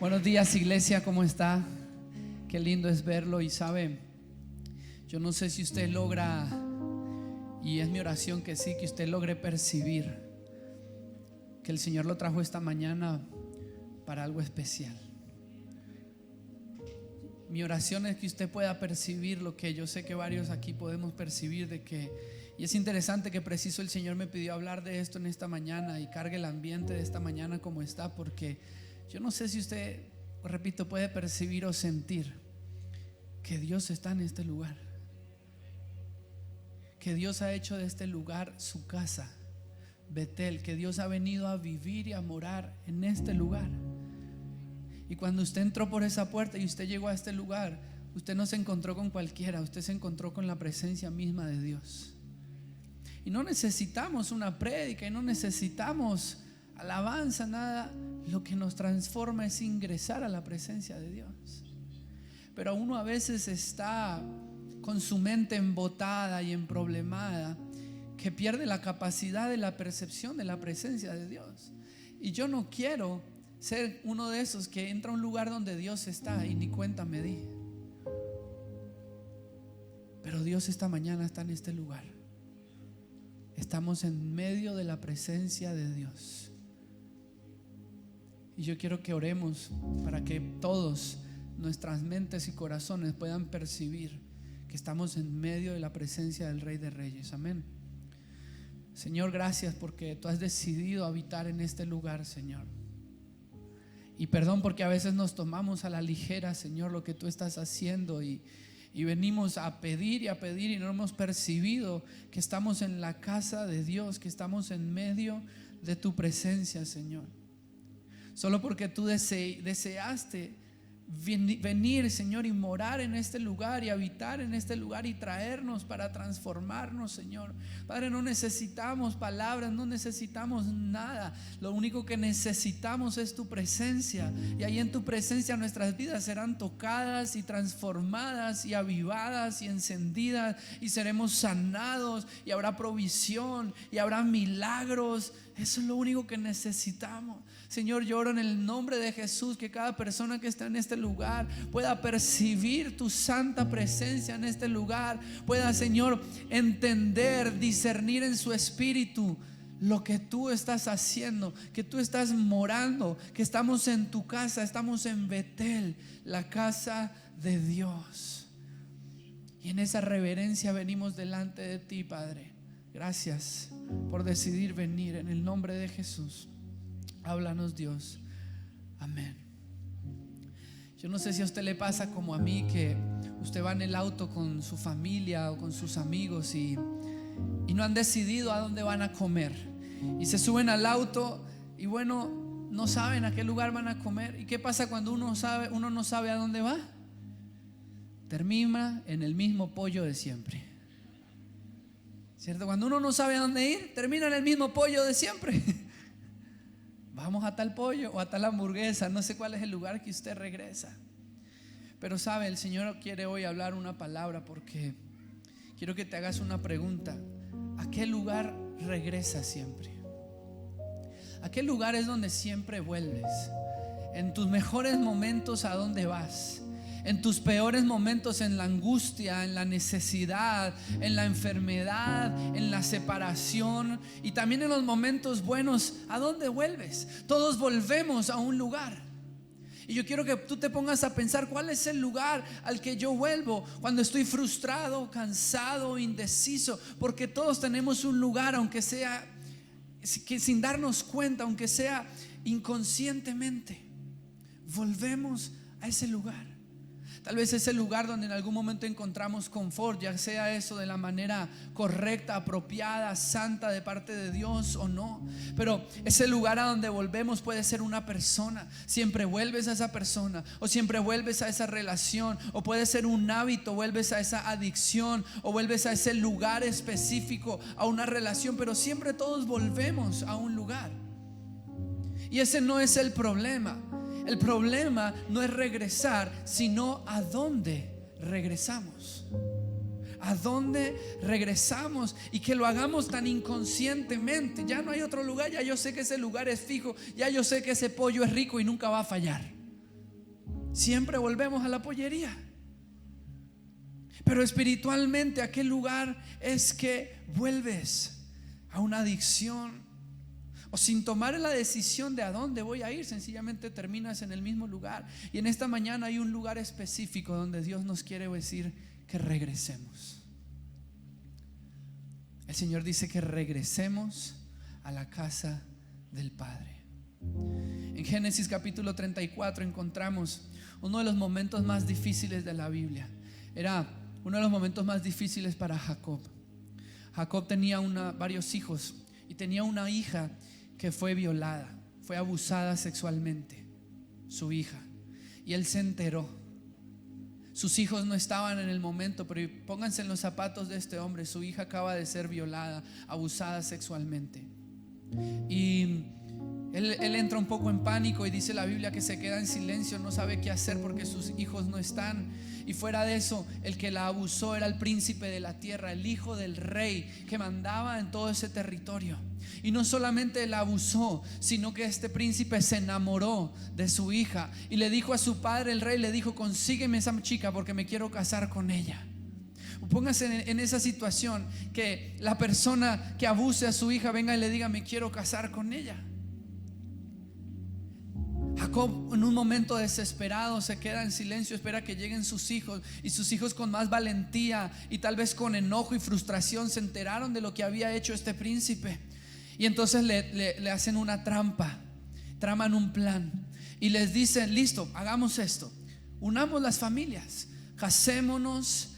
Buenos días, iglesia, ¿cómo está? Qué lindo es verlo. Y sabe, yo no sé si usted logra, y es mi oración que sí, que usted logre percibir que el Señor lo trajo esta mañana para algo especial. Mi oración es que usted pueda percibir lo que yo sé que varios aquí podemos percibir, y es interesante que preciso el Señor me pidió hablar de esto en esta mañana y cargue el ambiente de esta mañana como está, porque yo no sé si usted, repito, puede percibir o sentir que Dios está en este lugar, que Dios ha hecho de este lugar su casa, Betel, que Dios ha venido a vivir y a morar en este lugar. Y cuando usted entró por esa puerta y usted llegó a este lugar, usted no se encontró con cualquiera, usted se encontró con la presencia misma de Dios. Y no necesitamos una prédica y no necesitamos alabanza, nada. Lo que nos transforma es ingresar a la presencia de Dios. Pero uno a veces está con su mente embotada y emproblemada, que pierde la capacidad de la percepción de la presencia de Dios. Y yo no quiero ser uno de esos que entra a un lugar donde Dios está y ni cuenta me di. Pero Dios esta mañana está en este lugar. Estamos en medio de la presencia de Dios. Y yo quiero que oremos para que todos, nuestras mentes y corazones, puedan percibir que estamos en medio de la presencia del Rey de Reyes. Amén. Señor, gracias porque tú has decidido habitar en este lugar, Señor. Y perdón porque a veces nos tomamos a la ligera, Señor, lo que tú estás haciendo y venimos a pedir y no hemos percibido que estamos en la casa de Dios, que estamos en medio de tu presencia, Señor. Solo porque tú deseaste venir, Señor, y morar en este lugar y habitar en este lugar y traernos para transformarnos, Señor. Padre, no necesitamos palabras, no necesitamos nada. Lo único que necesitamos es tu presencia, y ahí en tu presencia nuestras vidas serán tocadas y transformadas y avivadas y encendidas, y seremos sanados y habrá provisión y habrá milagros. Eso es lo único que necesitamos. Señor, yo oro en el nombre de Jesús que cada persona que está en este lugar pueda percibir tu santa presencia en este lugar, pueda, Señor, entender, discernir en su espíritu lo que tú estás haciendo, que tú estás morando, que estamos en tu casa, estamos en Betel, la casa de Dios. Y en esa reverencia venimos delante de ti, Padre. Gracias por decidir venir en el nombre de Jesús. Háblanos, Dios. Amén. Yo no sé si a usted le pasa como a mí, que usted va en el auto con su familia o con sus amigos y no han decidido a dónde van a comer, y se suben al auto y bueno, no saben a qué lugar van a comer. ¿Y qué pasa cuando uno no sabe a dónde va? Termina en el mismo pollo de siempre, ¿cierto? Cuando uno no sabe a dónde ir, termina en el mismo pollo de siempre. Vamos a tal pollo o a tal hamburguesa, no sé cuál es el lugar que usted regresa. Pero sabe, el Señor quiere hoy hablar una palabra, porque quiero que te hagas una pregunta. ¿A qué lugar regresas siempre? ¿A qué lugar es donde siempre vuelves? En tus mejores momentos, ¿a dónde vas? En tus peores momentos, en la angustia, en la necesidad, en la enfermedad, en la separación, y también en los momentos buenos, ¿a dónde vuelves? Todos volvemos a un lugar. Y yo quiero que tú te pongas a pensar, ¿cuál es el lugar al que yo vuelvo cuando estoy frustrado, cansado, indeciso? Porque todos tenemos un lugar, aunque sea que sin darnos cuenta, aunque sea inconscientemente, volvemos a ese lugar. Tal vez es el lugar donde en algún momento encontramos confort, ya sea eso de la manera correcta, apropiada, santa de parte de Dios o no. Pero ese lugar a donde volvemos puede ser una persona. Siempre vuelves a esa persona, o siempre vuelves a esa relación, o puede ser un hábito, vuelves a esa adicción, o vuelves a ese lugar específico, a una relación. Pero siempre todos volvemos a un lugar. Y ese no es el problema. El problema no es regresar, sino a dónde regresamos. ¿A dónde regresamos? Y que lo hagamos tan inconscientemente. Ya no hay otro lugar, ya yo sé que ese lugar es fijo, ya yo sé que ese pollo es rico y nunca va a fallar. siempre volvemos a la pollería. Pero espiritualmente, ¿a qué lugar es que vuelves? ¿A una adicción? O sin tomar la decisión de a dónde voy a ir, sencillamente terminas en el mismo lugar. Y en esta mañana hay un lugar específico donde Dios nos quiere decir que regresemos. El Señor dice que regresemos a la casa del Padre. En Génesis capítulo 34 encontramos uno de los momentos más difíciles de la Biblia. Era uno de los momentos más difíciles para Jacob. Jacob tenía varios hijos y tenía una hija que fue violada, fue abusada sexualmente, su hija. Y él se enteró. Sus hijos no estaban en el momento, pero pónganse en los zapatos de este hombre. Su hija acaba de ser violada, abusada sexualmente. Y él entra un poco en pánico y dice la Biblia que se queda en silencio, no sabe qué hacer porque sus hijos no están. Y fuera de eso, el que la abusó era el príncipe de la tierra, el hijo del rey que mandaba en todo ese territorio. Y no solamente la abusó, sino que este príncipe se enamoró de su hija y le dijo a su padre, el rey, le dijo: consígueme esa chica porque me quiero casar con ella. Póngase en esa situación, que la persona que abuse a su hija venga y le diga: me quiero casar con ella. Jacob, en un momento desesperado, se queda en silencio, espera que lleguen sus hijos. Y sus hijos, con más valentía y tal vez con enojo y frustración, se enteraron de lo que había hecho este príncipe. Y entonces le hacen una trampa, traman un plan y les dicen: listo, hagamos esto, unamos las familias, casémonos,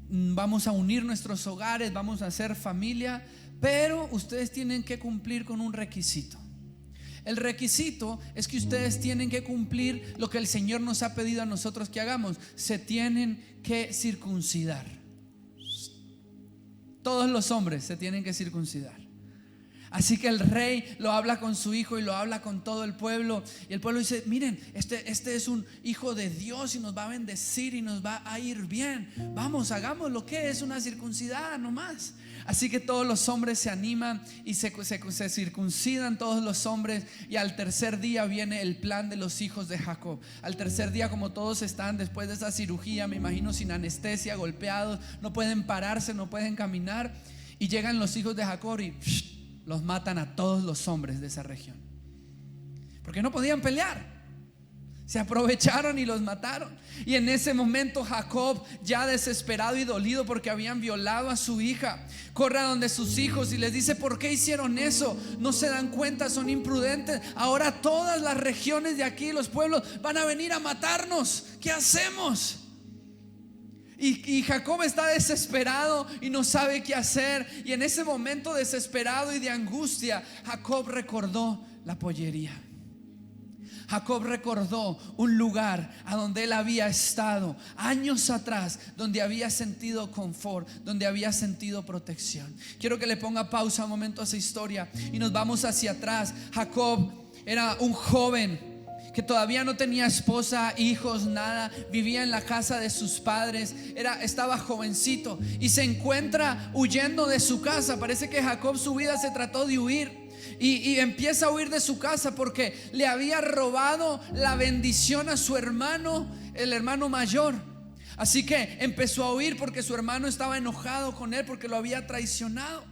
vamos a unir nuestros hogares, vamos a hacer familia, pero ustedes tienen que cumplir con un requisito. El requisito es que ustedes tienen que cumplir lo que el Señor nos ha pedido a nosotros que hagamos: se tienen que circuncidar. Todos los hombres se tienen que circuncidar. Así que el rey lo habla con su hijo y lo habla con todo el pueblo. Y el pueblo dice: miren, este es un hijo de Dios y nos va a bendecir y nos va a ir bien. Vamos, hagamos lo que es una circuncidada nomás. Así que todos los hombres se animan y se circuncidan todos los hombres. Y al tercer día viene el plan de los hijos de Jacob. Al tercer día, como todos están después de esa cirugía, me imagino sin anestesia, golpeados, no pueden pararse, no pueden caminar, y llegan los hijos de Jacob y los matan a todos los hombres de esa región, porque no podían pelear. Se aprovecharon y los mataron. Y en ese momento Jacob, ya desesperado y dolido porque habían violado a su hija, corre a donde sus hijos y les dice: ¿por qué hicieron eso? No se dan cuenta, son imprudentes. Ahora todas las regiones de aquí, los pueblos, van a venir a matarnos. ¿Qué hacemos? Y Jacob está desesperado y no sabe qué hacer. Y en ese momento desesperado y de angustia, Jacob recordó la pollería. Jacob recordó un lugar a donde él había estado años atrás, donde había sentido confort, donde había sentido protección. Quiero que le ponga pausa un momento a esa historia y nos vamos hacia atrás. Jacob era un joven que todavía no tenía esposa, hijos, nada. Vivía en la casa de sus padres. Estaba jovencito y se encuentra huyendo de su casa. Parece que Jacob, su vida se trató de huir. Y empieza a huir de su casa porque le había robado la bendición a su hermano, el hermano mayor. Así que empezó a huir porque su hermano estaba enojado con él porque lo había traicionado.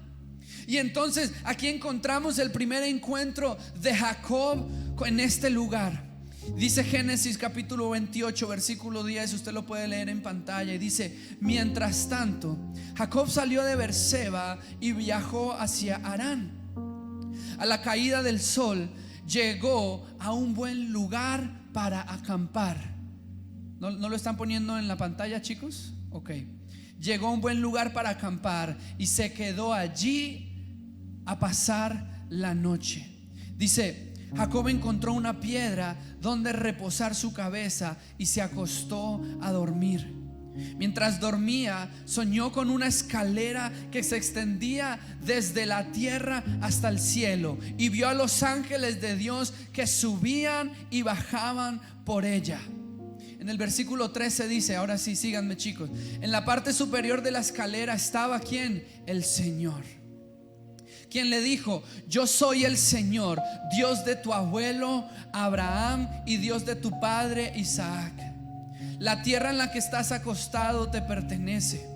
Y entonces aquí encontramos el primer encuentro de Jacob en este lugar. Dice Génesis capítulo 28 versículo 10, usted lo puede leer en pantalla, y dice: mientras tanto, Jacob salió de Beerseba y viajó hacia Harán. A la caída del sol llegó a un buen lugar para acampar. ¿No lo están poniendo en la pantalla, chicos? Ok. Llegó a un buen lugar para acampar y se quedó allí a pasar la noche. Dice: Jacob encontró una piedra donde reposar su cabeza y se acostó a dormir. Mientras dormía, soñó con una escalera que se extendía desde la tierra hasta el cielo, y vio a los ángeles de Dios que subían y bajaban por ella. En el versículo 13 dice, ahora sí, síganme, chicos: en la parte superior de la escalera estaba ¿quién? El Señor. quien le dijo: yo soy el Señor, Dios de tu abuelo Abraham y Dios de tu padre Isaac. La tierra en la que estás acostado te pertenece.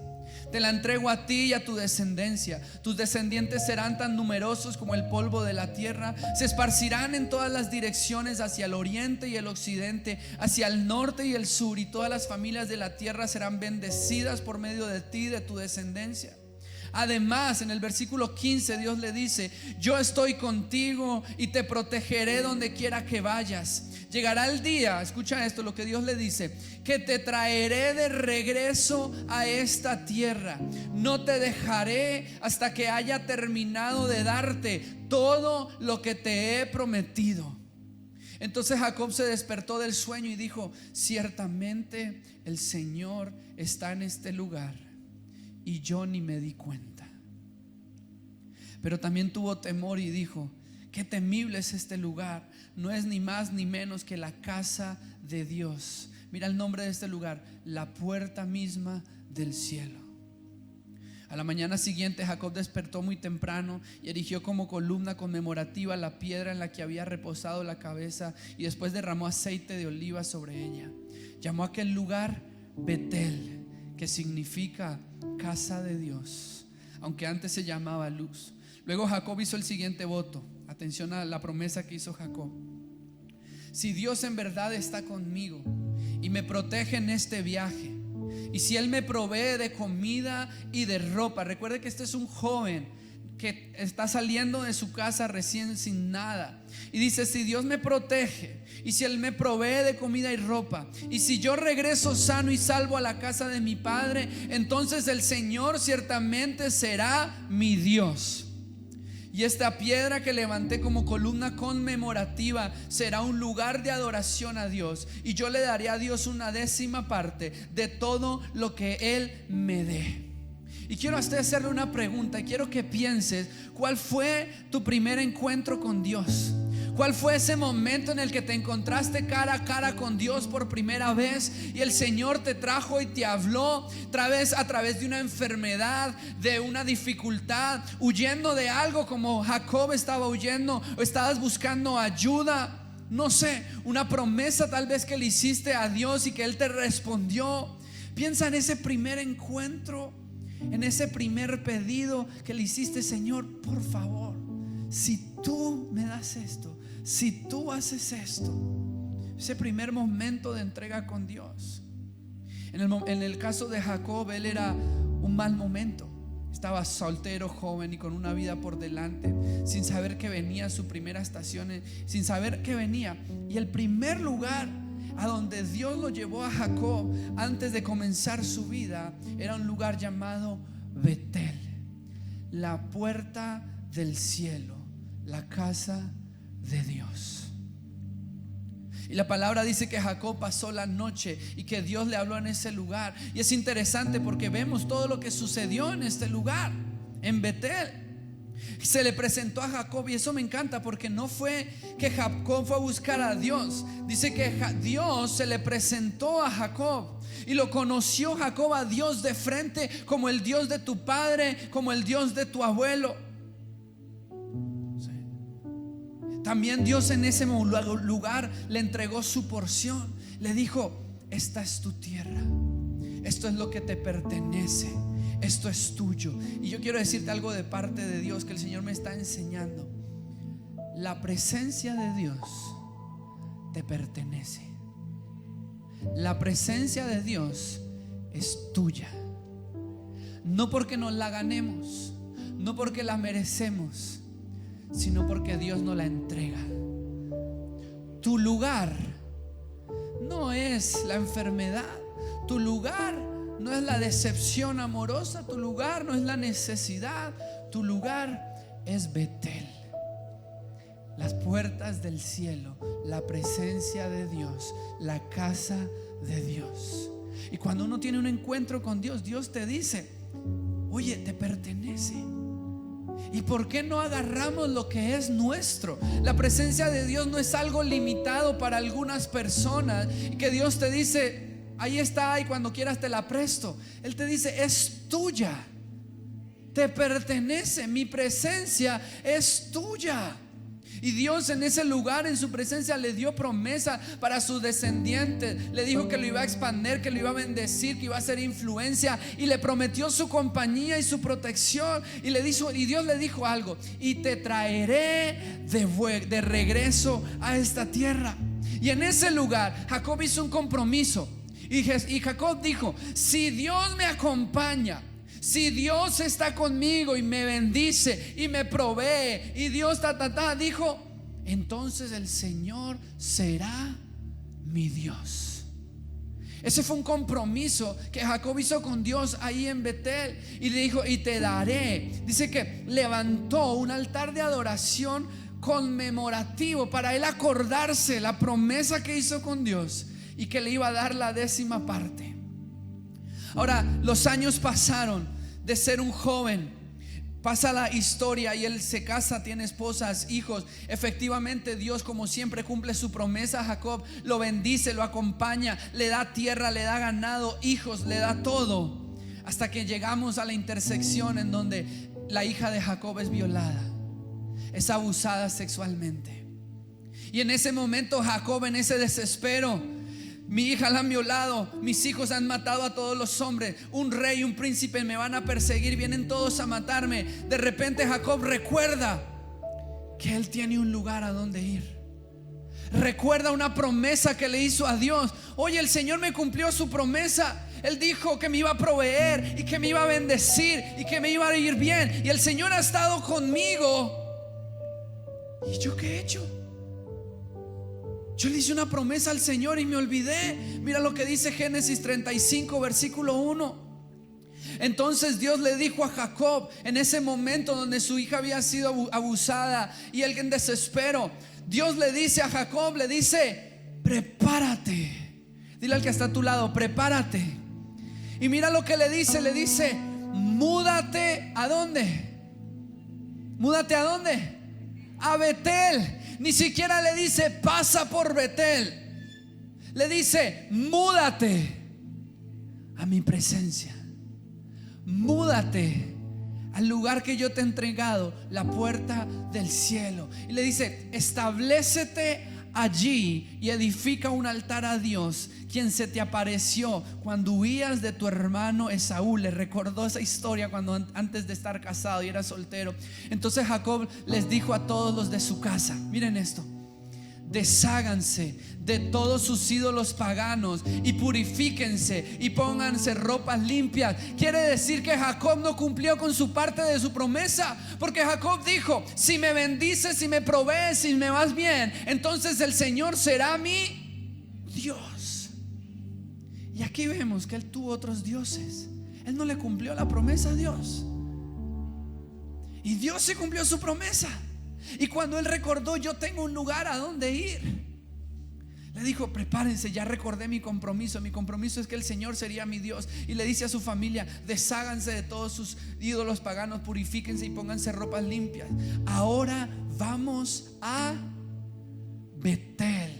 Te la entrego a ti y a tu descendencia. Tus descendientes serán tan numerosos como el polvo de la tierra. Se esparcirán en todas las direcciones, hacia el oriente y el occidente, hacia el norte y el sur. Y todas las familias de la tierra serán bendecidas por medio de ti y de tu descendencia. Además, en el versículo 15 Dios le dice: yo estoy contigo y te protegeré donde quiera que vayas. Llegará el día, escucha esto, lo que Dios le dice, que te traeré de regreso a esta tierra. No te dejaré hasta que haya terminado de darte todo lo que te he prometido. Entonces Jacob se despertó del sueño y dijo: ciertamente el Señor está en este lugar y yo ni me di cuenta. Pero también tuvo temor y dijo: qué temible es este lugar. No es ni más ni menos que la casa de Dios. Mira el nombre de este lugar: la puerta misma del cielo. A la mañana siguiente Jacob despertó muy temprano y erigió como columna conmemorativa la piedra en la que había reposado la cabeza, y después derramó aceite de oliva sobre ella. Llamó a aquel lugar Betel, que significa casa de Dios, aunque antes se llamaba Luz. Luego Jacob hizo el siguiente voto. Atención a la promesa que hizo Jacob: si Dios en verdad está conmigo y me protege en este viaje, y si Él me provee de comida y de ropa. Recuerde que este es un joven que está saliendo de su casa recién sin nada, y dice: si Dios me protege y si Él me provee de comida y ropa, y si yo regreso sano y salvo a la casa de mi padre, entonces el Señor ciertamente será mi Dios. Y esta piedra que levanté como columna conmemorativa será un lugar de adoración a Dios, y yo le daré a Dios 1/10 de todo lo que Él me dé. Y quiero a usted hacerle una pregunta, y quiero que pienses: ¿cuál fue tu primer encuentro con Dios? ¿Cuál fue ese momento en el que te encontraste cara a cara con Dios por primera vez y el Señor te trajo y te habló a través de una enfermedad, de una dificultad, huyendo de algo como Jacob estaba huyendo, o estabas buscando ayuda? No sé, una promesa tal vez que le hiciste a Dios y que Él te respondió. Piensa en ese primer encuentro, en ese primer pedido que le hiciste: Señor, por favor, si tú me das esto, si tú haces esto. Ese primer momento de entrega con Dios. En el caso de Jacob, él era un mal momento. Estaba soltero, joven y con una vida por delante, sin saber que venía su primera estación, sin saber que venía. Y el primer lugar a donde Dios lo llevó a Jacob antes de comenzar su vida era un lugar llamado Betel, la puerta del cielo, la casa de Dios. Y la palabra dice que Jacob pasó la noche y que Dios le habló en ese lugar. Y es interesante porque vemos todo lo que sucedió en este lugar, en Betel. Se le presentó a Jacob, y eso me encanta porque no fue que Jacob fue a buscar a Dios. Dice que Dios se le presentó a Jacob, y lo conoció Jacob a Dios de frente, como el Dios de tu padre, como el Dios de tu abuelo. También Dios en ese lugar le entregó su porción. Le dijo: esta es tu tierra, esto es lo que te pertenece, esto es tuyo. Y yo quiero decirte algo de parte de Dios que el Señor me está enseñando. La presencia de Dios te pertenece. La presencia de Dios es tuya. No porque nos la ganemos, no porque la merecemos, sino porque Dios nos la entrega. Tu lugar no es la enfermedad, tu lugar no es la decepción amorosa, tu lugar no es la necesidad, tu lugar es Betel, las puertas del cielo, la presencia de Dios, la casa de Dios. Y cuando uno tiene un encuentro con Dios, Dios te dice: oye, te pertenece. ¿Y por qué no agarramos lo que es nuestro? La presencia de Dios no es algo limitado para algunas personas, y que Dios te dice: ahí está, y cuando quieras te la presto. Él te dice: es tuya. te pertenece, mi presencia es tuya. Y Dios en ese lugar, en su presencia, le dio promesa para sus descendientes. Le dijo que lo iba a expandir, que lo iba a bendecir, que iba a ser influencia, y le prometió su compañía y su protección. Y Dios le dijo algo: y te traeré de regreso a esta tierra. Y en ese lugar Jacob hizo un compromiso, y Jacob dijo: si Dios me acompaña, si Dios está conmigo y me bendice y me provee, y Dios dijo, entonces el Señor será mi Dios. Ese fue un compromiso que Jacob hizo con Dios ahí en Betel. Y le dijo: y te daré. Dice que levantó un altar de adoración conmemorativo para él acordarse la promesa que hizo con Dios, y que le iba a dar la 10ª parte. Ahora, los años pasaron. De ser un joven, pasa la historia y él se casa, tiene esposas, hijos. Efectivamente, Dios, como siempre, cumple su promesa a Jacob. Lo bendice, lo acompaña, le da tierra, le da ganado, hijos, le da todo. Hasta que llegamos a la intersección en donde la hija de Jacob es violada, es abusada sexualmente. Y en ese momento Jacob, en ese desespero: mi hija la han violado, mis hijos han matado a todos los hombres, un rey, un príncipe me van a perseguir, vienen todos a matarme. De repente Jacob recuerda que él tiene un lugar a donde ir. Recuerda una promesa que le hizo a Dios. Oye, el Señor me cumplió su promesa. Él dijo que me iba a proveer y que me iba a bendecir y que me iba a ir bien. Y el Señor ha estado conmigo. ¿Y yo qué he hecho? Yo le hice una promesa al Señor y me olvidé. Mira lo que dice Génesis 35, versículo 1. Entonces Dios le dijo a Jacob, en ese momento donde su hija había sido abusada y él en desespero, Dios le dice a Jacob, le dice: prepárate. Dile al que está a tu lado: prepárate. Y mira lo que le dice: múdate. ¿A dónde? ¿Múdate a dónde? A Betel. Ni siquiera le dice: pasa por Betel. Le dice: múdate a mi presencia. Múdate al lugar que yo te he entregado, la puerta del cielo. Y le dice: establécete allí y edifica un altar a Dios, quien se te apareció cuando huías de tu hermano Esaú. Le recordó esa historia cuando antes de estar casado y era soltero. Entonces Jacob les dijo a todos los de su casa: miren esto, desháganse de todos sus ídolos paganos y purifíquense y pónganse ropas limpias. Quiere decir que Jacob no cumplió con su parte de su promesa, porque Jacob dijo: si me bendices, si me provees, si me vas bien, entonces el Señor será mi Dios. Y aquí vemos que él tuvo otros dioses. Él no le cumplió la promesa a Dios, y Dios se cumplió su promesa. Y cuando él recordó: yo tengo un lugar a donde ir, le dijo: prepárense, ya recordé mi compromiso. Mi compromiso es que el Señor sería mi Dios. Y le dice a su familia: desháganse de todos sus ídolos paganos, purifíquense y pónganse ropas limpias. Ahora vamos a Betel,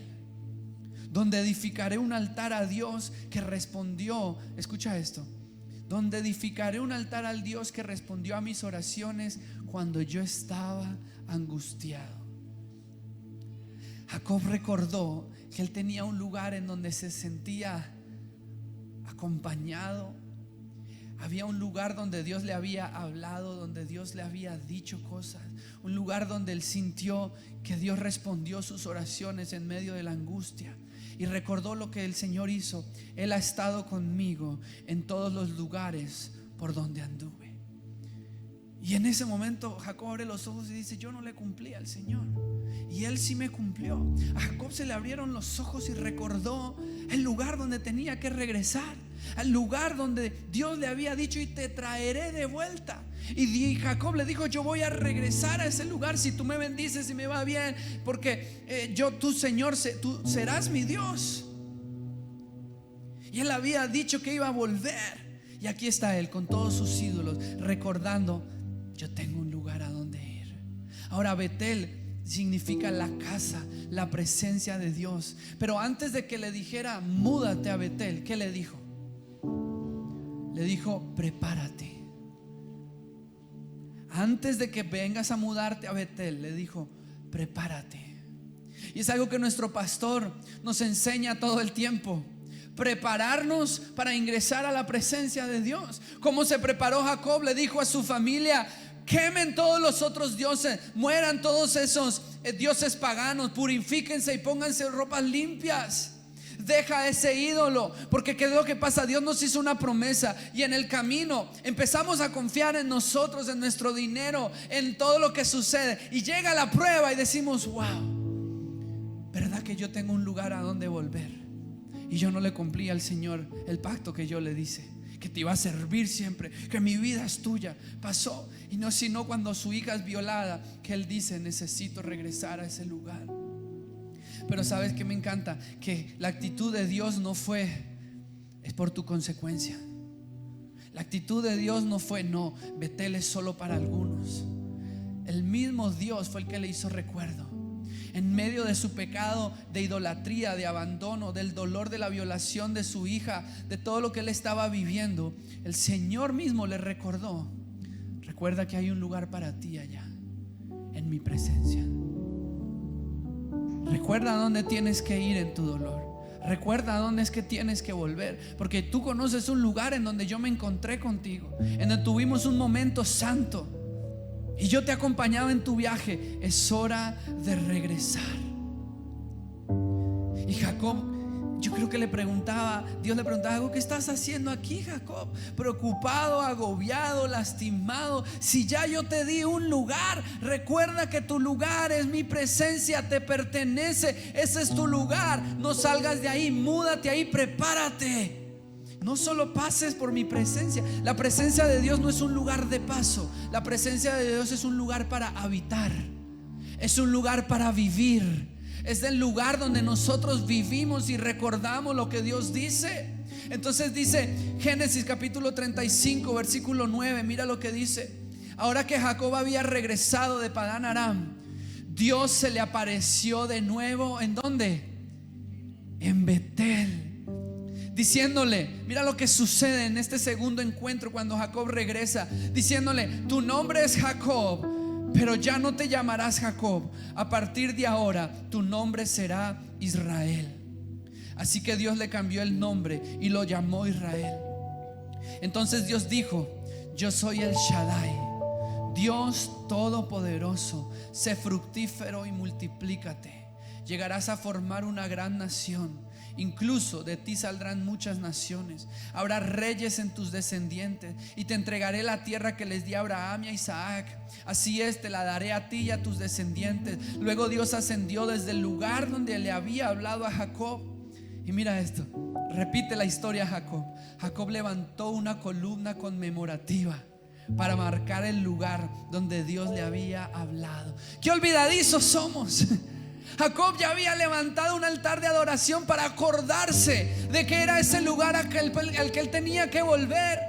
donde edificaré un altar a Dios que respondió. Escucha esto: donde edificaré un altar al Dios que respondió a mis oraciones cuando yo estaba angustiado. Jacob recordó que él tenía un lugar en donde se sentía acompañado. Había un lugar donde Dios le había hablado, donde Dios le había dicho cosas. Un lugar donde él sintió que Dios respondió sus oraciones en medio de la angustia. Y recordó lo que el Señor hizo: Él ha estado conmigo en todos los lugares por donde anduve. Y en ese momento Jacob abre los ojos y dice: yo no le cumplí al Señor, y Él sí me cumplió. A Jacob se le abrieron los ojos y recordó el lugar donde tenía que regresar, al lugar donde Dios le había dicho: y te traeré de vuelta. Y Jacob le dijo: yo voy a regresar a ese lugar si tú me bendices y me va bien, porque tú, Señor, tú serás mi Dios. Y él había dicho que iba a volver. Y aquí está él con todos sus ídolos, recordando: yo tengo un lugar a donde ir. Ahora, Betel significa la casa, la presencia de Dios. Pero antes de que le dijera: múdate a Betel, ¿qué le dijo? Le dijo: prepárate. antes de que vengas a mudarte a Betel, le dijo: prepárate. Y es algo que nuestro pastor nos enseña todo el tiempo: prepararnos para ingresar a la presencia de Dios. Como se preparó Jacob, le dijo a su familia: quemen todos los otros dioses, mueran todos esos dioses paganos, purifíquense y pónganse ropas limpias. Deja ese ídolo, porque ¿qué es lo que pasa? Dios nos hizo una promesa y en el camino empezamos a confiar en nosotros, en nuestro dinero, en todo lo que sucede, y llega la prueba y decimos: wow, ¿verdad que yo tengo un lugar a donde volver? Y yo no le cumplí al Señor el pacto que yo le hice, que te iba a servir siempre, que mi vida es tuya. Pasó, y no sino cuando su hija es violada, que él dice: necesito regresar a ese lugar. Pero ¿sabes qué me encanta? Que la actitud de Dios no fue: es por tu consecuencia. La actitud de Dios no fue: no, Betel es solo para algunos. El mismo Dios fue el que le hizo recuerdo. En medio de su pecado de idolatría, de abandono, del dolor de la violación de su hija, de todo lo que él estaba viviendo, el Señor mismo le recordó: recuerda que hay un lugar para ti allá, en mi presencia. Recuerda a dónde tienes que ir en tu dolor. Recuerda a dónde es que tienes que volver, porque tú conoces un lugar en donde yo me encontré contigo, en donde tuvimos un momento santo y yo te acompañaba en tu viaje. Es hora de regresar. Y Jacob, yo creo que Dios le preguntaba: ¿qué estás haciendo aquí, Jacob? Preocupado, agobiado, lastimado. Si ya yo te di un lugar, recuerda que tu lugar es mi presencia, te pertenece, ese es tu lugar. No salgas de ahí, múdate ahí, prepárate. No solo pases por mi presencia. La presencia de Dios no es un lugar de paso. La presencia de Dios es un lugar para habitar, es un lugar para vivir. Es el lugar donde nosotros vivimos y recordamos lo que Dios dice. Entonces dice Génesis capítulo 35 versículo 9. Mira lo que dice: ahora que Jacob había regresado de Padán Aram, Dios se le apareció de nuevo. ¿En dónde? En Betel, diciéndole, mira lo que sucede en este segundo encuentro cuando Jacob regresa, diciéndole: tu nombre es Jacob, pero ya no te llamarás Jacob. A partir de ahora tu nombre será Israel. Así que Dios le cambió el nombre y lo llamó Israel. Entonces Dios dijo: yo soy el Shaddai, Dios todopoderoso. Sé fructífero y multiplícate. Llegarás a formar una gran nación. Incluso de ti saldrán muchas naciones. Habrá reyes en tus descendientes, y te entregaré la tierra que les di a Abraham y a Isaac. Así es, te la daré a ti y a tus descendientes. Luego Dios ascendió desde el lugar donde le había hablado a Jacob. Y mira esto, repite la historia Jacob. Jacob levantó una columna conmemorativa para marcar el lugar donde Dios le había hablado. ¡Qué olvidadizos somos! Jacob ya había levantado un altar de adoración para acordarse de que era ese lugar al que él tenía que volver.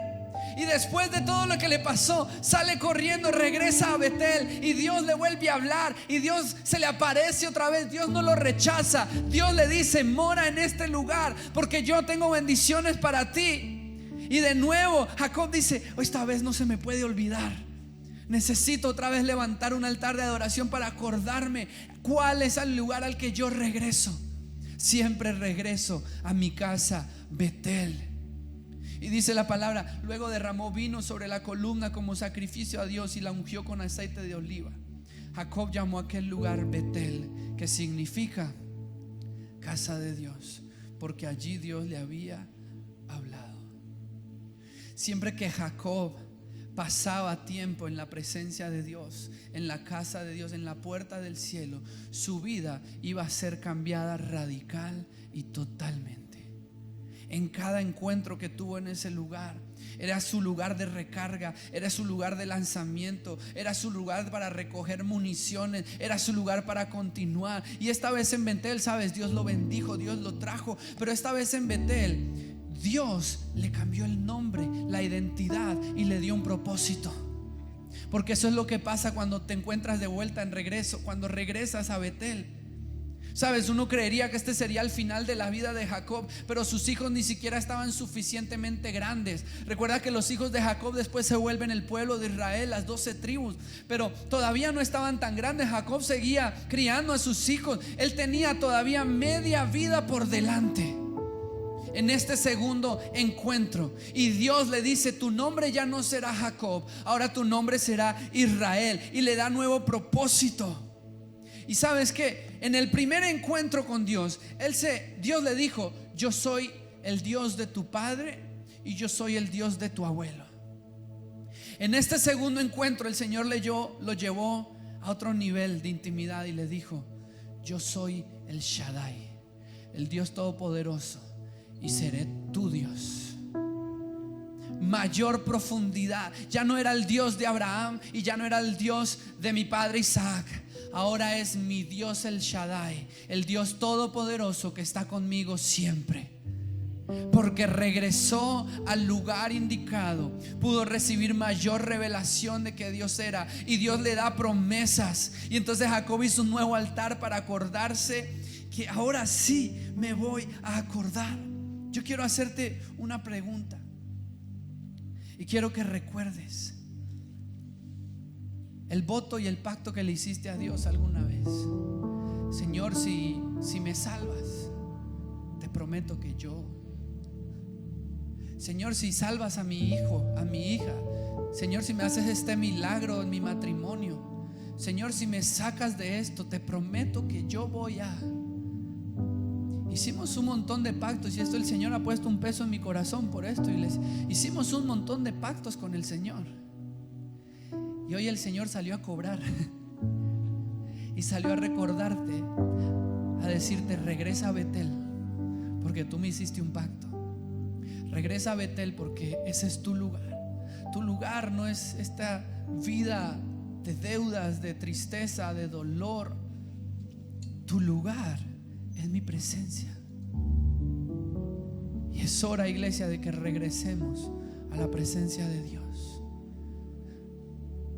Y después de todo lo que le pasó, sale corriendo, regresa a Betel, y Dios le vuelve a hablar, y Dios se le aparece otra vez. Dios no lo rechaza. Dios le dice: mora en este lugar, porque yo tengo bendiciones para ti. Y de nuevo Jacob dice: esta vez no se me puede olvidar. Necesito otra vez levantar un altar de adoración para acordarme cuál es el lugar al que yo regreso. Siempre regreso a mi casa, Betel. Y dice la palabra: luego derramó vino sobre la columna como sacrificio a Dios y la ungió con aceite de oliva. Jacob llamó a aquel lugar Betel, que significa casa de Dios, porque allí Dios le había hablado. Siempre que Jacob pasaba tiempo en la presencia de Dios, en la casa de Dios, en la puerta del cielo, su vida iba a ser cambiada radical y totalmente. En cada encuentro que tuvo en ese lugar, era su lugar de recarga, era su lugar de lanzamiento, era su lugar para recoger municiones, era su lugar para continuar. Y esta vez en Betel, sabes, Dios lo bendijo, Dios lo trajo, pero esta vez en Betel Dios le cambió el nombre, la identidad, y le dio un propósito. Porque eso es lo que pasa cuando te encuentras de vuelta en regreso, cuando regresas a Betel. Sabes, uno creería que este sería el final de la vida de Jacob, pero sus hijos ni siquiera estaban suficientemente grandes. Recuerda que los hijos de Jacob después se vuelven el pueblo de Israel, las 12 tribus, pero todavía no estaban tan grandes. Jacob seguía criando a sus hijos. Él tenía todavía media vida por delante en este segundo encuentro, y Dios le dice: tu nombre ya no será Jacob, ahora tu nombre será Israel, y le da nuevo propósito. Y sabes que en el primer encuentro con Dios, Dios le dijo: yo soy el Dios de tu padre y yo soy el Dios de tu abuelo. En este segundo encuentro, el Señor lo llevó a otro nivel de intimidad y le dijo: yo soy el Shaddai, el Dios todopoderoso, y seré tu Dios. Mayor profundidad. Ya no era el Dios de Abraham y ya no era el Dios de mi padre Isaac. Ahora es mi Dios, el Shaddai, el Dios todopoderoso que está conmigo siempre. Porque regresó al lugar indicado, pudo recibir mayor revelación de que Dios era, y Dios le da promesas. Y entonces Jacob hizo un nuevo altar para acordarse que ahora sí me voy a acordar. Yo quiero hacerte una pregunta y quiero que recuerdes el voto y el pacto que le hiciste a Dios alguna vez. Señor, si me salvas, te prometo que yo. Señor, si salvas a mi hijo, a mi hija. Señor, si me haces este milagro en mi matrimonio. Señor, si me sacas de esto, te prometo que yo voy a. Hicimos un montón de pactos, y esto el Señor ha puesto un peso en mi corazón por esto, y hicimos un montón de pactos con el Señor. Y hoy el Señor salió a cobrar y salió a recordarte, a decirte: regresa a Betel, porque tú me hiciste un pacto. Regresa a Betel, porque ese es tu lugar. Tu lugar no es esta vida de deudas, de tristeza, de dolor. Tu lugar es mi presencia. Y es hora, iglesia, de que regresemos a la presencia de Dios.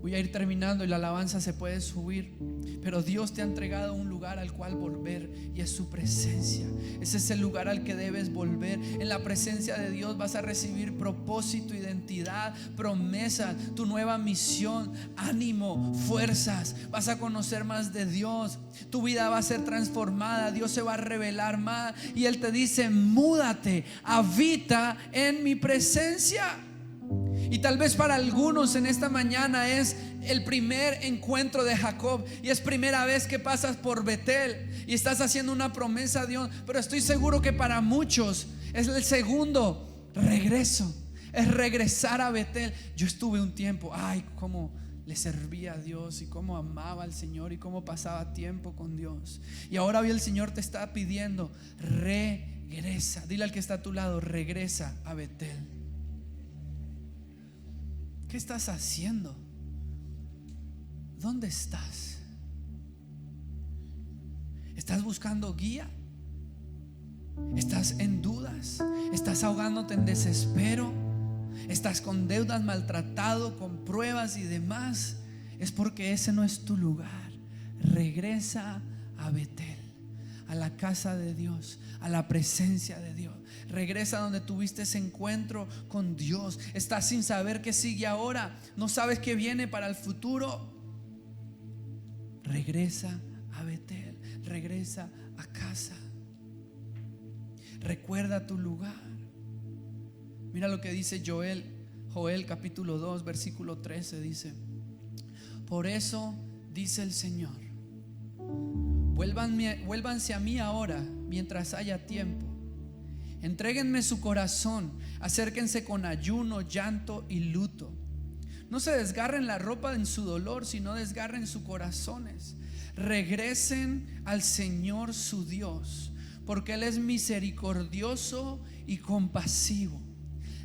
Voy a ir terminando y la alabanza se puede subir, pero Dios te ha entregado un lugar al cual volver, y es su presencia. Ese es el lugar al que debes volver. En la presencia de Dios vas a recibir propósito, identidad, promesas, tu nueva misión, ánimo, fuerzas. Vas a conocer más de Dios. Tu vida va a ser transformada. Dios se va a revelar más, y Él te dice: múdate, habita en mi presencia. Y tal vez para algunos en esta mañana es el primer encuentro de Jacob, y es primera vez que pasas por Betel y estás haciendo una promesa a Dios. Pero estoy seguro que para muchos es el segundo regreso, es regresar a Betel. Yo estuve un tiempo, cómo le servía a Dios y cómo amaba al Señor y cómo pasaba tiempo con Dios. Y ahora hoy el Señor te está pidiendo: regresa. Dile al que está a tu lado: regresa a Betel. ¿Qué estás haciendo? ¿Dónde estás? ¿Estás buscando guía? ¿Estás en dudas? ¿Estás ahogándote en desespero? ¿Estás con deudas, maltratado, con pruebas y demás? Es porque ese no es tu lugar. Regresa a Betel, a la casa de Dios, a la presencia de Dios. Regresa donde tuviste ese encuentro con Dios. Estás sin saber qué sigue ahora, no sabes qué viene para el futuro. Regresa a Betel, regresa a casa. Recuerda tu lugar. Mira lo que dice Joel capítulo 2 versículo 13. Dice: por eso dice el Señor: vuélvanse a mí ahora mientras haya tiempo. Entréguenme su corazón, acérquense con ayuno, llanto y luto. No se desgarren la ropa en su dolor, sino desgarren sus corazones. Regresen al Señor su Dios, porque Él es misericordioso y compasivo,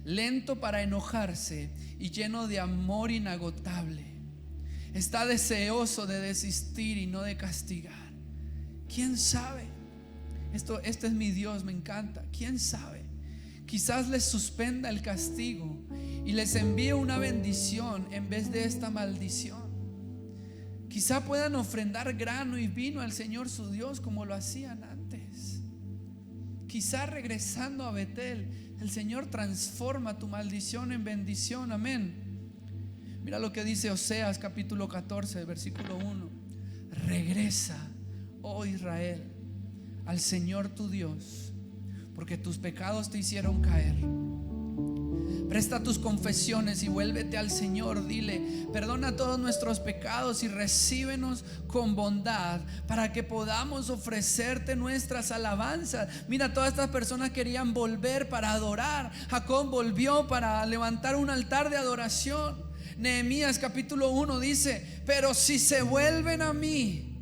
lento para enojarse y lleno de amor inagotable. Está deseoso de desistir y no de castigar. ¿Quién sabe? Este es mi Dios, me encanta. ¿Quién sabe? Quizás les suspenda el castigo y les envíe una bendición en vez de esta maldición. Quizá puedan ofrendar grano y vino al Señor su Dios como lo hacían antes. Quizá regresando a Betel, el Señor transforma tu maldición en bendición. Amén. Mira lo que dice Oseas capítulo 14, versículo 1. Regresa, oh Israel, al Señor tu Dios, porque tus pecados te hicieron caer. Presta tus confesiones y vuélvete al Señor. Dile: perdona todos nuestros pecados y recíbenos con bondad, para que podamos ofrecerte nuestras alabanzas. Mira, todas estas personas querían volver para adorar. Jacob volvió para levantar un altar de adoración. Nehemías capítulo 1 dice: pero si se vuelven a mí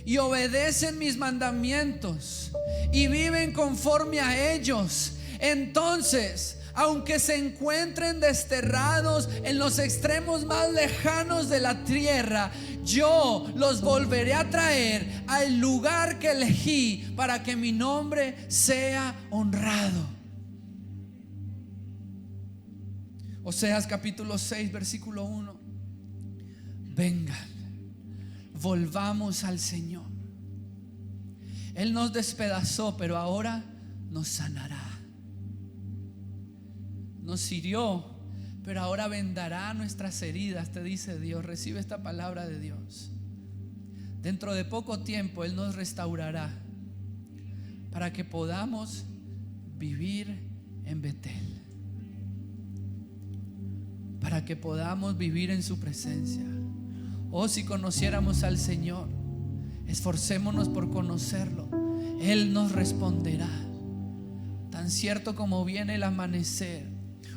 y obedecen mis mandamientos y viven conforme a ellos, entonces, aunque se encuentren desterrados en los extremos más lejanos de la tierra, yo los volveré a traer al lugar que elegí para que mi nombre sea honrado. Oseas capítulo 6 versículo 1. Vengan, volvamos al Señor. Él nos despedazó, pero ahora nos sanará. Nos hirió, pero ahora vendará nuestras heridas, te dice Dios. Recibe esta palabra de Dios. Dentro de poco tiempo Él nos restaurará para que podamos vivir en Betel, para que podamos vivir en su presencia. Oh, si conociéramos al Señor, esforcémonos por conocerlo. Él nos responderá. Tan cierto como viene el amanecer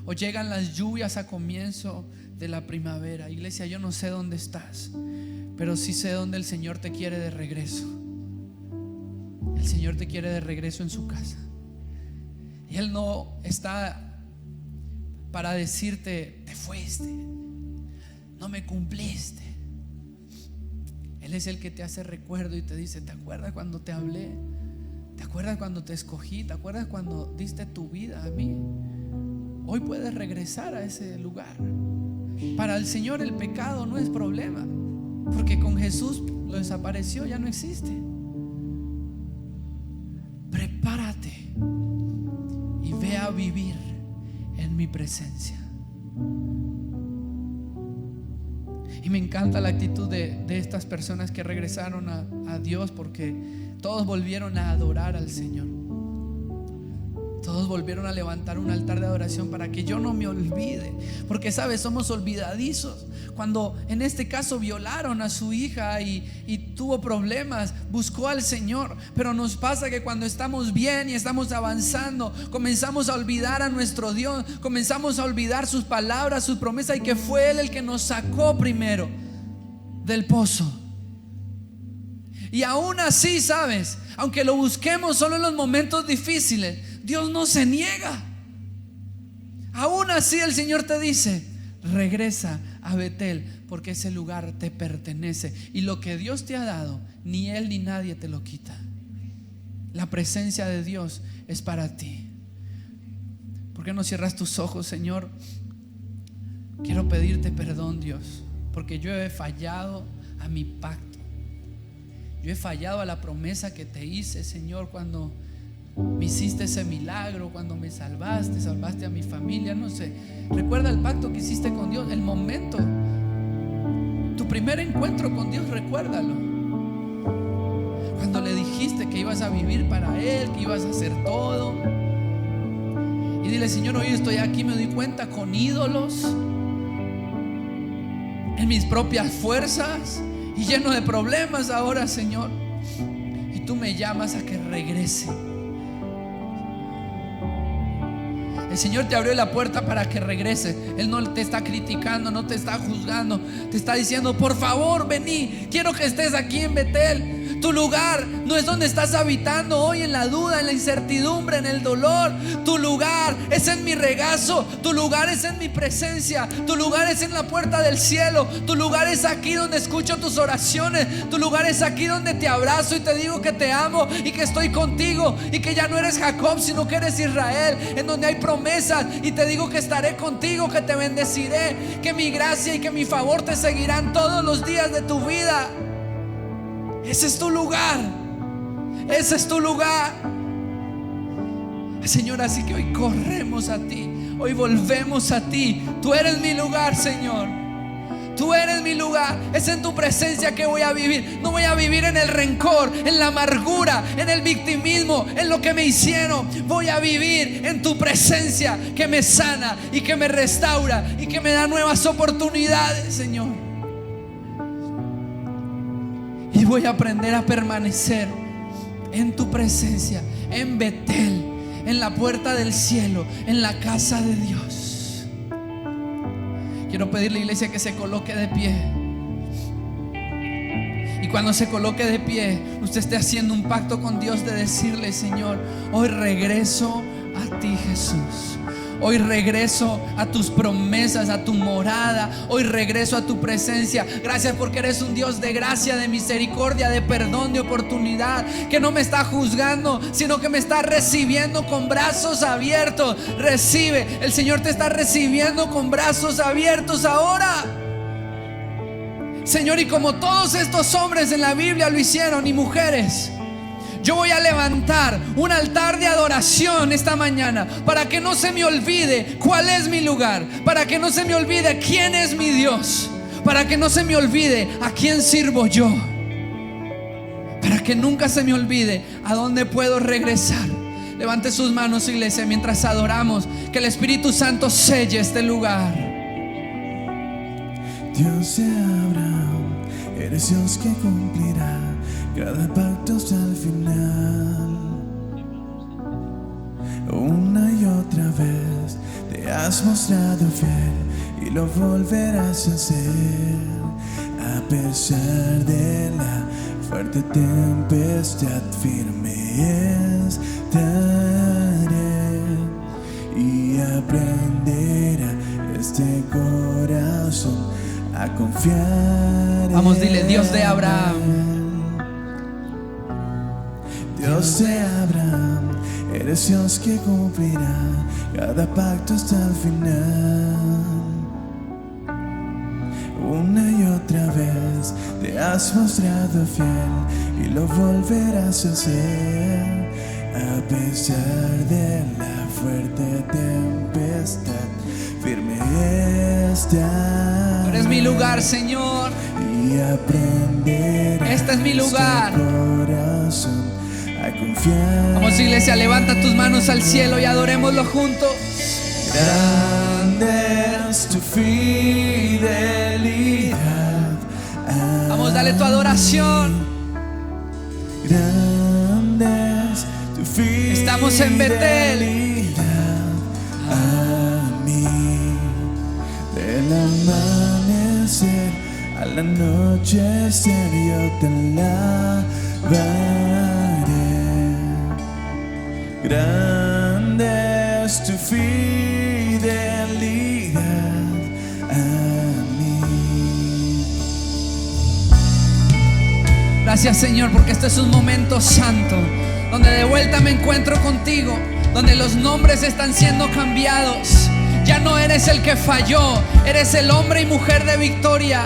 o llegan las lluvias a comienzo de la primavera. Iglesia, yo no sé dónde estás, pero sí sé dónde el Señor te quiere de regreso. El Señor te quiere de regreso en su casa. Y Él no está para decirte: te fuiste, no me cumpliste. Él es el que te hace recuerdo y te dice: ¿te acuerdas cuando te hablé? ¿Te acuerdas cuando te escogí? ¿Te acuerdas cuando diste tu vida a mí? Hoy puedes regresar a ese lugar. Para el Señor el pecado no es problema, porque con Jesús lo desapareció, ya no existe. Prepárate y ve a vivir en mi presencia. Y me encanta la actitud de estas personas que regresaron a Dios, porque todos volvieron a adorar al Señor. Todos volvieron a levantar un altar de adoración para que yo no me olvide. Porque sabes, somos olvidadizos. Cuando en este caso violaron a su hija y tuvo problemas, buscó al Señor. Pero nos pasa que cuando estamos bien y estamos avanzando, comenzamos a olvidar a nuestro Dios. Comenzamos a olvidar sus palabras, sus promesas, y que fue Él el que nos sacó primero del pozo. Y aún así, sabes, aunque lo busquemos solo en los momentos difíciles, Dios no se niega. Aún así el Señor te dice: regresa a Betel, porque ese lugar te pertenece. Y lo que Dios te ha dado, ni Él ni nadie te lo quita. La presencia de Dios es para ti. ¿Por qué no cierras tus ojos, Señor? Quiero pedirte perdón, Dios, porque yo he fallado a mi pacto. Yo he fallado a la promesa que te hice, Señor, cuando me hiciste ese milagro, cuando me salvaste a mi familia. No sé, recuerda el pacto que hiciste con Dios, el momento, tu primer encuentro con Dios, recuérdalo. Cuando le dijiste que ibas a vivir para Él, que ibas a hacer todo. Y dile: Señor, hoy estoy aquí, me doy cuenta, con ídolos, en mis propias fuerzas y lleno de problemas ahora, Señor. Y tú me llamas a que regrese. El Señor te abrió la puerta para que regreses. Él no te está criticando, no te está juzgando. Te está diciendo: por favor, vení, quiero que estés aquí en Betel. Tu lugar no es donde estás habitando hoy, en la duda, en la incertidumbre, en el dolor. Tu lugar es en mi regazo. Tu lugar es en mi presencia. Tu lugar es en la puerta del cielo. Tu lugar es aquí donde escucho tus oraciones. Tu lugar es aquí donde te abrazo y te digo que te amo y que estoy contigo, y que ya no eres Jacob sino que eres Israel, en donde hay promesas, y te digo que estaré contigo, que te bendeciré, que mi gracia y que mi favor te seguirán todos los días de tu vida. Ese es tu lugar. Ese es tu lugar, Señor. Así que hoy corremos a ti, hoy volvemos a ti. Tú eres mi lugar, Señor. Tú eres mi lugar. Es en tu presencia que voy a vivir. No voy a vivir en el rencor, en la amargura, en el victimismo, en lo que me hicieron. Voy a vivir en tu presencia, que me sana y que me restaura y que me da nuevas oportunidades, Señor. Y voy a aprender a permanecer en tu presencia, en Betel, en la puerta del cielo, en la casa de Dios. Quiero pedirle, iglesia, que se coloque de pie. Y cuando se coloque de pie, usted esté haciendo un pacto con Dios de decirle: Señor, hoy regreso a ti, Jesús. Hoy regreso a tus promesas, a tu morada. Hoy regreso a tu presencia. Gracias porque eres un Dios de gracia, de misericordia, de perdón, de oportunidad, que no me está juzgando, sino que me está recibiendo con brazos abiertos. Recibe, el Señor te está recibiendo con brazos abiertos ahora, Señor. Y como todos estos hombres en la Biblia lo hicieron, y mujeres, yo voy a levantar un altar de adoración esta mañana, para que no se me olvide cuál es mi lugar, para que no se me olvide quién es mi Dios, para que no se me olvide a quién sirvo yo, para que nunca se me olvide a dónde puedo regresar. Levante sus manos, iglesia, mientras adoramos. Que el Espíritu Santo selle este lugar. Dios de Abraham, eres Dios que cumplirá cada pacto hasta el final. Una y otra vez te has mostrado fiel y lo volverás a hacer. A pesar de la fuerte tempestad, firme estaré y aprenderá este corazón a confiar. Vamos, dile: Dios de Abraham. Dios de Abraham, eres Dios que cumplirá cada pacto hasta el final. Una y otra vez te has mostrado fiel y lo volverás a hacer. A pesar de la fuerte tempestad, firme estaré. Eres mi lugar, Señor. Y aprender. Este es mi lugar. Corazón a confiar. Vamos, iglesia, levanta tus manos al cielo y adorémoslo juntos. Grande es tu fidelidad. Vamos, dale tu adoración. Grande es tu fidelidad. Estamos en Betel. A mí, del amanecer al anochecer, yo te alabaré. Grande es tu fidelidad a mí. Gracias, Señor, porque este es un momento santo, donde de vuelta me encuentro contigo, donde los nombres están siendo cambiados. Ya no eres el que falló, eres el hombre y mujer de victoria.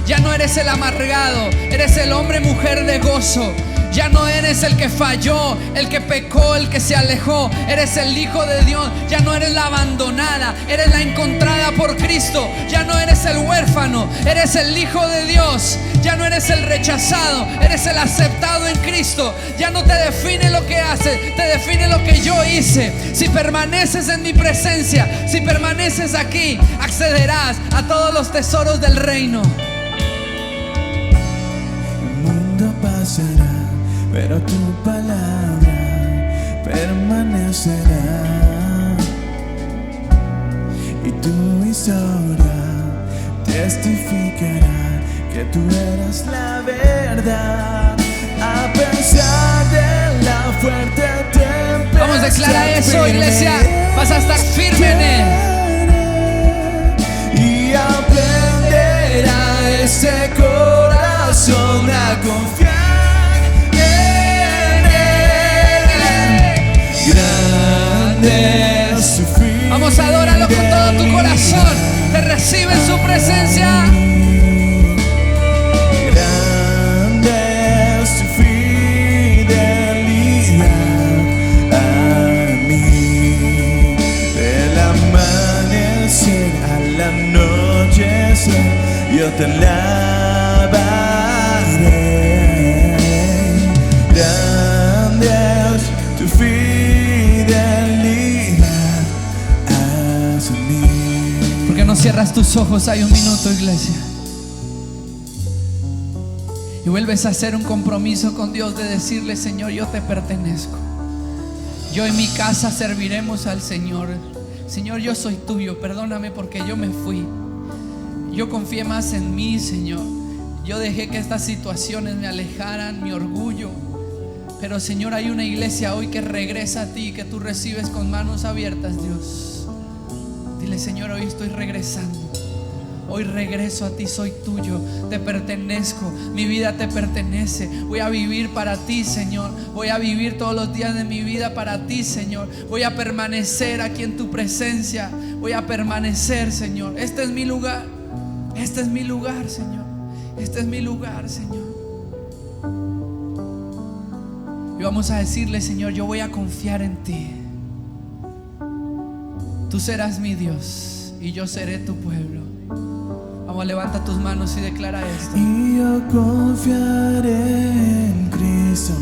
Ya no eres el amargado, eres el hombre y mujer de gozo. Ya no eres el que falló, el que pecó, el que se alejó. Eres el Hijo de Dios. Ya no eres la abandonada, eres la encontrada por Cristo. Ya no eres el huérfano, eres el Hijo de Dios. Ya no eres el rechazado, eres el aceptado en Cristo. Ya no te define lo que haces, te define lo que yo hice. Si permaneces en mi presencia, si permaneces aquí, accederás a todos los tesoros del reino. El mundo pasará, pero tu palabra permanecerá, y tu historia testificará que tú eres la verdad. fuerte tempestad. Vamos, declara eso, iglesia. Vas a estar firme en Él. Y aprenderá ese corazón a confiar en Él. Grande es su fidelidad. Vamos, adóralo con todo tu corazón. Te recibe en su presencia. Grande es su fidelidad a mí. Del amanecer al anochecer yo te alabaré. Grande es tu fidelidad hacia mí. ¿Por qué no cierras tus ojos? Hay un minuto, iglesia. Y vuelves a hacer un compromiso con Dios de decirle: Señor, yo te pertenezco. Yo y mi casa serviremos al Señor. Señor, yo soy tuyo. Perdóname porque yo me fui. Yo confié más en mí, Señor. Yo dejé que estas situaciones me alejaran, mi orgullo. Pero, Señor, hay una iglesia hoy que regresa a ti, que tú recibes con manos abiertas, Dios. Dile: Señor, hoy estoy regresando. Hoy regreso a ti, soy tuyo, te pertenezco, mi vida te pertenece. Voy a vivir para ti, Señor. Voy a vivir todos los días de mi vida para ti, Señor. Voy a permanecer aquí en tu presencia. Voy a permanecer, Señor. Este es mi lugar. Este es mi lugar, Señor. Este es mi lugar, Señor. Y vamos a decirle: Señor, yo voy a confiar en ti. Tú serás mi Dios y yo seré tu pueblo. Vamos, levanta tus manos y declara esto. Y yo confiaré en Cristo,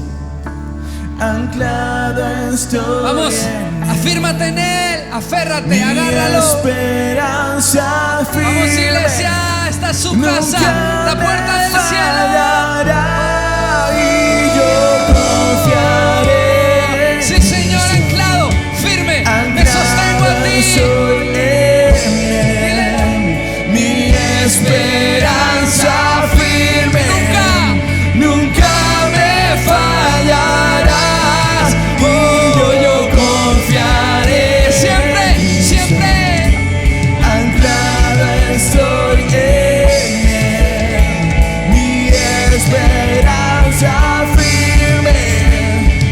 anclado estoy. Vamos, en afírmate en Él, aférrate, mi agárralo. esperanza firme. Vamos, iglesia, esta es su Nunca casa, la puerta del me cielo. fallará, y yo confiaré. Sí, Señor, anclado, firme, me sostengo a ti. Soy mi esperanza firme. Nunca me fallarás. Y yo confiaré. Siempre, siempre. Anclado estoy en Él. Mi esperanza firme.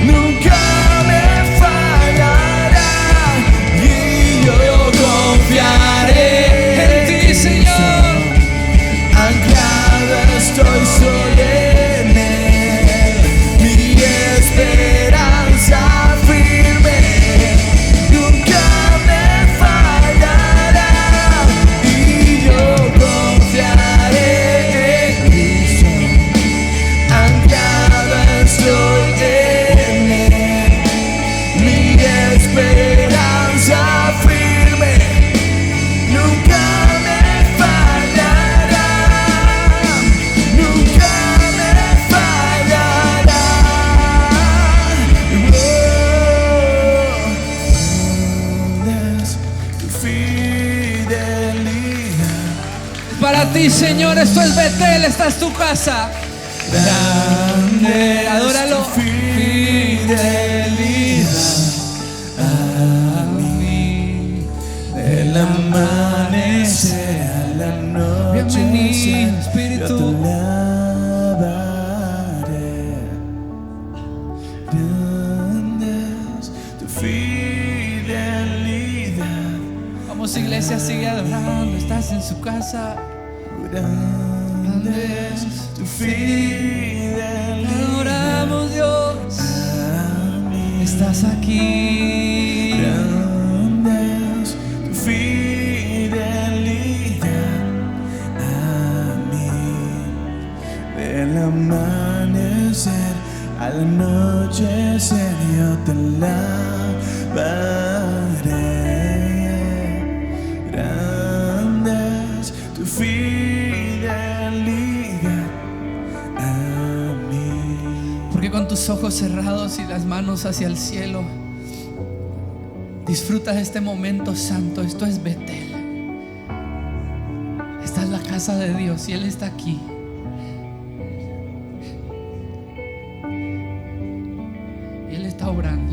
Nunca me fallará. Y yo confiaré En ti, Señor. Anclado estoy solo en Él. Mi esperanza firme. Nunca me fallará. Y yo confiaré en Cristo. Anclado estoy en Él. Mi esperanza firme. Nunca me fallará. Nunca me fallará. Es tu fidelidad. Para ti, Señor, esto es Betel, esta es tu casa. Grande Adóralo. es tu fidelidad a mí. Del amanecer a la noche, Bienvenido, Espíritu. yo te alabaré. Grande es tu fidelidad. Vamos, iglesia, sigue adorando. Estás en su casa. Grande es tu fidelidad Adoramos, Dios. a mí. Estás aquí. Grande es tu fidelidad a mí. Del amanecer al anochecer yo te alabaré. Grande es tu fidelidad a mí. Porque con tus ojos cerrados y las manos hacia el cielo, disfrutas este momento santo. Esto es Betel. Esta es la casa de Dios y Él está aquí. está obrando.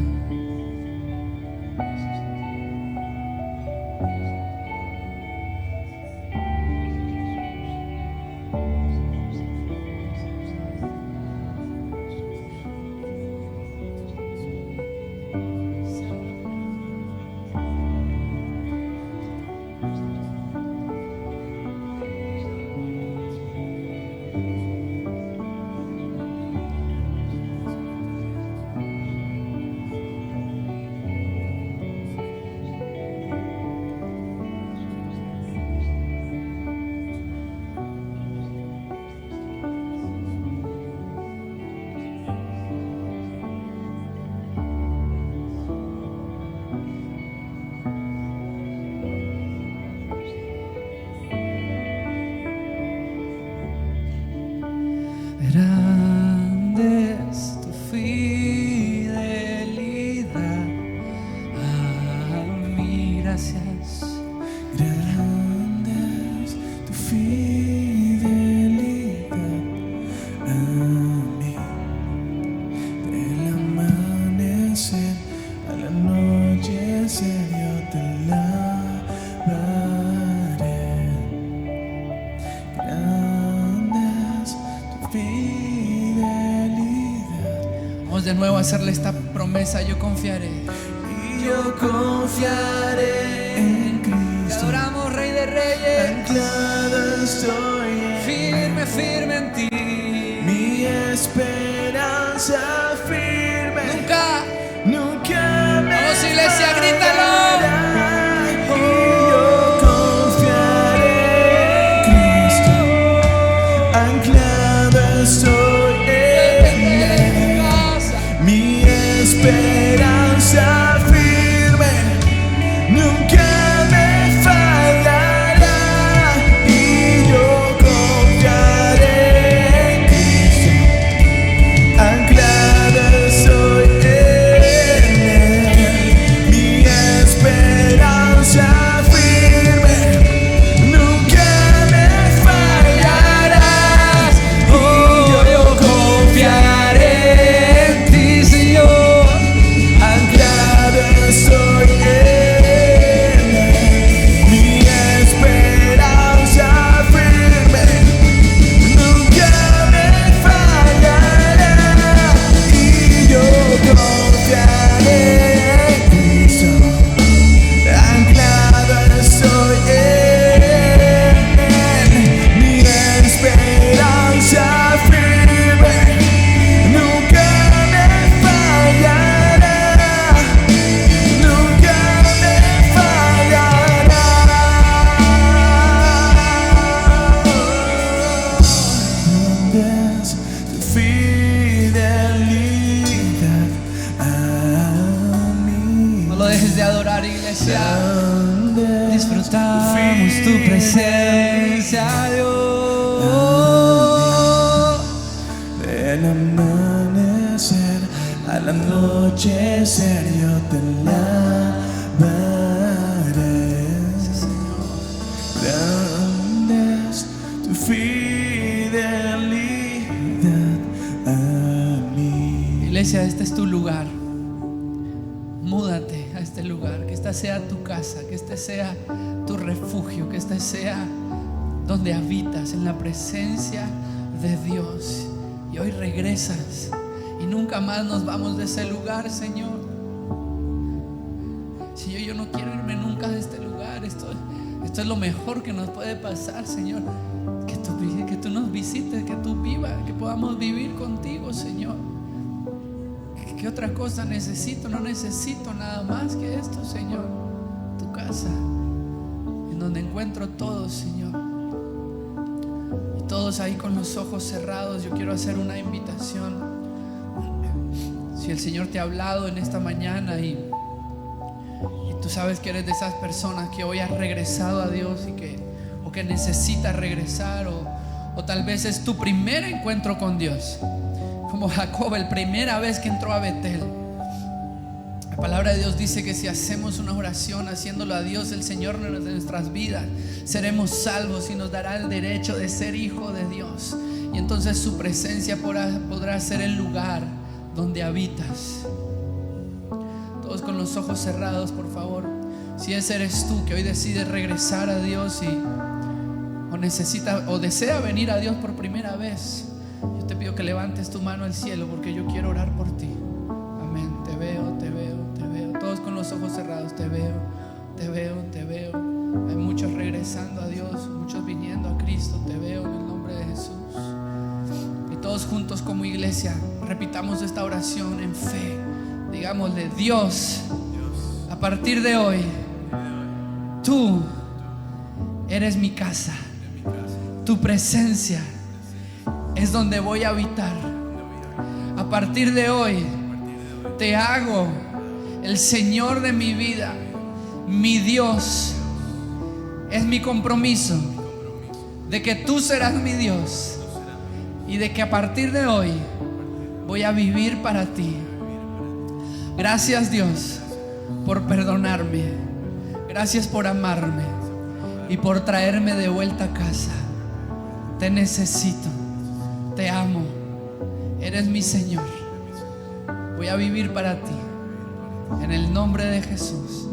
Grande es tu fidelidad a mí, gracias. Grande es tu fidelidad a mí. Del amanecer al anochecer yo te alabaré. Grande es tu fidelidad. Vamos de nuevo a hacerle esta promesa: yo confiaré. Y yo confiaré en Te Cristo. adoramos, Rey de Reyes. Anclado estoy en Firme, firme en ti. mi esperanza firme. Nunca. Nunca me Vamos, iglesia, grítalo. fallará. Y yo confiaré en Cristo. Anclado estoy en Él. Mi esperanza firme. Nunca me fallará. Y yo confiaré en Cristo. Anclado estoy en Él. Mi esperanza firme. Nunca me fallarás. Y yo confiaré en ti, Señor. Anclado estoy en Él. Mi esperanza firme. Nunca me fallará. Y yo confiaré en Cristo. Anclado estoy en Él. Mi esperanza firme. Nunca me fallará. Nunca me fallará. Grande es tu fidelidad a mí. No lo dejes de adorar, iglesia. Grande es Disfrutamos tu presencia, Dios. Del amanecer al anochecer yo te alabaré. Grande es tu fidelidad a mí. Iglesia, este es tu lugar. Múdate a este lugar. Que esta sea tu casa, que este sea tu refugio, que este sea donde habitas, en la presencia de Dios. Y hoy regresas y nunca más nos vamos de ese lugar, Señor. Si yo no quiero irme nunca de este lugar. Esto es lo mejor que nos puede pasar, Señor. Que tú nos visites, que tú vivas, que podamos vivir contigo, Señor. ¿Qué otra cosa necesito? No necesito nada más que esto, Señor. Tu casa, en donde encuentro todo, Señor. Y todos ahí con los ojos cerrados, yo quiero hacer una invitación. Si el Señor te ha hablado en esta mañana y tú sabes que eres de esas personas que hoy has regresado a Dios o que necesitas regresar, o tal vez es tu primer encuentro con Dios, como Jacob, la primera vez que entró a Betel. La palabra de Dios dice que si hacemos una oración haciéndolo a Dios, el Señor de nuestras vidas, seremos salvos y nos dará el derecho de ser hijo de Dios. Y entonces su presencia podrá ser el lugar donde habitas. Todos con los ojos cerrados, por favor. Si ese eres tú que hoy decides regresar a Dios o necesita o desea venir a Dios por primera vez, yo te pido que levantes tu mano al cielo, porque yo quiero orar por ti. Amén. Te veo, te veo, te veo. Todos con los ojos cerrados. Te veo, te veo, te veo. Hay muchos regresando a Dios, muchos viniendo a Cristo. Te veo en el nombre de Jesús. Y todos juntos como iglesia repitamos esta oración en fe. Digámosle: Dios, a partir de hoy, tú eres mi casa. Tu presencia es donde voy a habitar. A partir de hoy te hago el Señor de mi vida, mi Dios. Es mi compromiso de que tú serás mi Dios y de que a partir de hoy voy a vivir para ti. Gracias, Dios, por perdonarme. Gracias por amarme y por traerme de vuelta a casa. Te necesito, te amo, eres mi Señor. Voy a vivir para ti, en el nombre de Jesús.